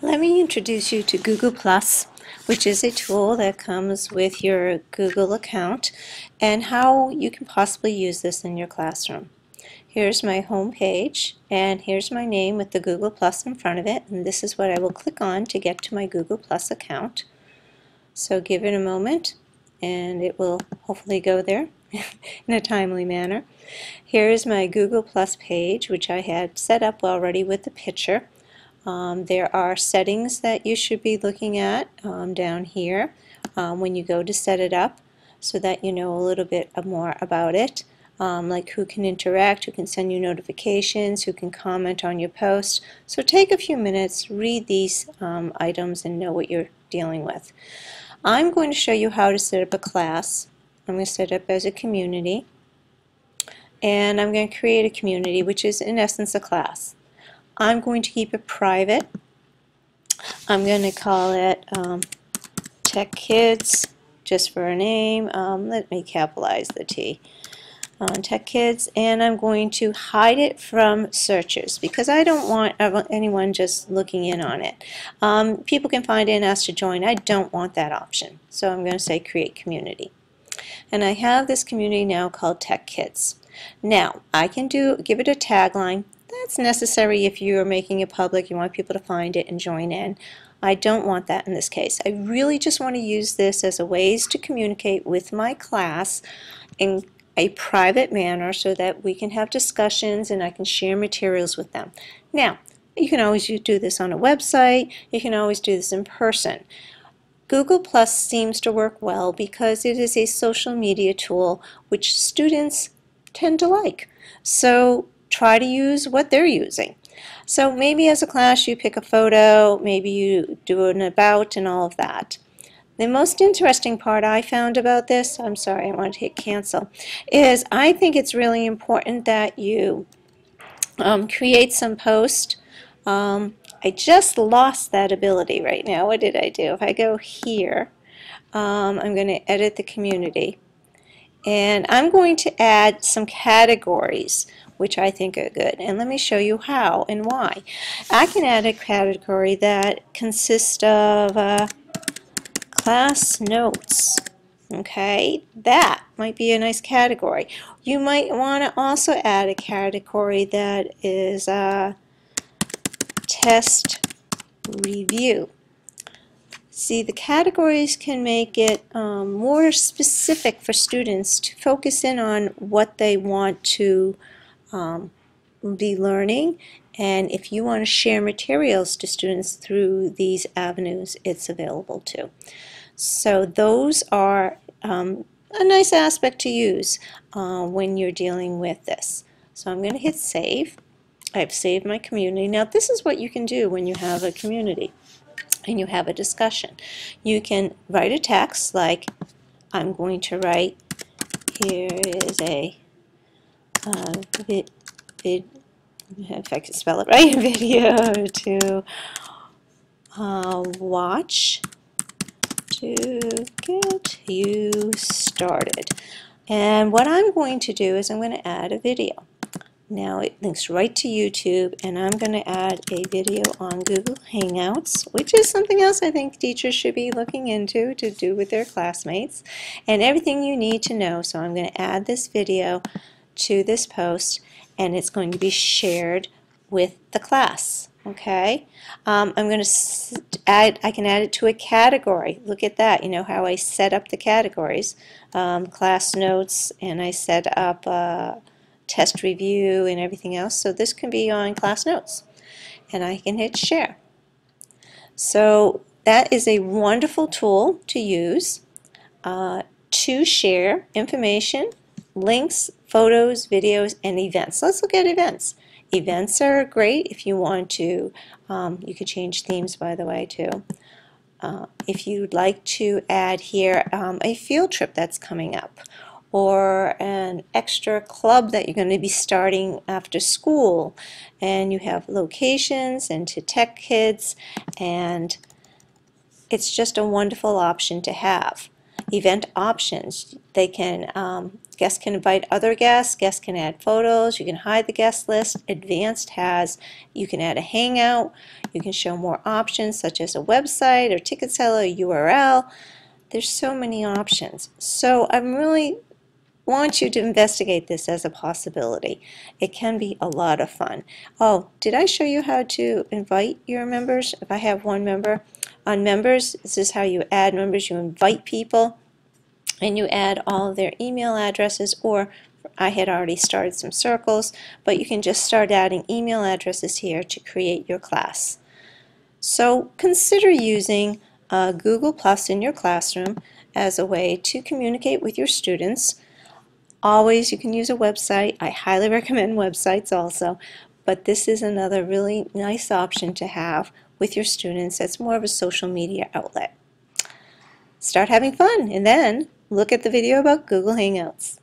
Let me introduce you to Google Plus, which is a tool that comes with your Google account, and how you can possibly use this in your classroom. Here's my home page, and here's my name with the Google Plus in front of it, and this is what I will click on to get to my Google Plus account. So give it a moment, and it will hopefully go there in a timely manner. Here is my Google Plus page, which I had set up already with the picture. There are settings that you should be looking at down here when you go to set it up, so that you know a little bit more about it, like who can interact, who can send you notifications, who can comment on your post. So take a few minutes, read these items, and know what you're dealing with. I'm going to show you how to set up a class. I'm going to set it up as a community, and I'm going to create a community, which is in essence a class. I'm going to keep it private. I'm going to call it Tech Kids, just for a name. Let me capitalize the T. Tech Kids, and I'm going to hide it from searchers because I don't want anyone just looking in on it. People can find it and ask to join. I don't want that option. So I'm going to say create community. And I have this community now called Tech Kids. Now, I can give it a tagline. That's necessary if you're making it public, you want people to find it and join in. I don't want that in this case. I really just want to use this as a ways to communicate with my class in a private manner so that we can have discussions and I can share materials with them. Now, you can always do this on a website, you can always do this in person. Google Plus seems to work well because it is a social media tool which students tend to like. So try to use what they're using. So maybe as a class you pick a photo, maybe you do an about and all of that. The most interesting part I found about this, I'm sorry, I want to hit cancel, is I think it's really important that you create some post. I just lost that ability right now. What did I do? If I go here, I'm going to edit the community. And I'm going to add some categories which I think are good. And let me show you how and why. I can add a category that consists of class notes. Okay, that might be a nice category. You might want to also add a category that is test review. See, the categories can make it more specific for students to focus in on what they want to be learning, and if you want to share materials to students through these avenues, it's available too. So those are a nice aspect to use when you're dealing with this. So I'm going to hit save. I've saved my community. Now this is what you can do when you have a community and you have a discussion. You can write a text like, I'm going to write, here is a if I can spell it right, video to watch to get you started. And what I'm going to do is I'm going to add a video. Now it links right to YouTube, and I'm going to add a video on Google Hangouts, which is something else I think teachers should be looking into to do with their classmates, and everything you need to know. So I'm going to add this video to this post, and it's going to be shared with the class. Okay, I'm going to I can add it to a category. Look at that. You know how I set up the categories, class notes, and I set up test review and everything else. So this can be on class notes, and I can hit share. So that is a wonderful tool to use to share information, links, photos, videos, and events. Let's look at events. Events are great if you want to, you could change themes by the way too. If you'd like to add here a field trip that's coming up, or an extra club that you're going to be starting after school, and you have locations and to Tech Kids, and it's just a wonderful option to have. event options. They can guests can invite other guests can add photos, you can hide the guest list. Advanced has, you can add a hangout, you can show more options such as a website or ticket seller, URL. There's so many options. So I really want you to investigate this as a possibility. It can be a lot of fun. Oh, did I show you how to invite your members? If I have one member, on members, this is how you add members. You invite people and you add all of their email addresses, or I had already started some circles, but you can just start adding email addresses here to create your class. So consider using Google Plus in your classroom as a way to communicate with your students. Always you can use a website. I highly recommend websites also, but this is another really nice option to have with your students. It's more of a social media outlet. Start having fun and then look at the video about Google Hangouts.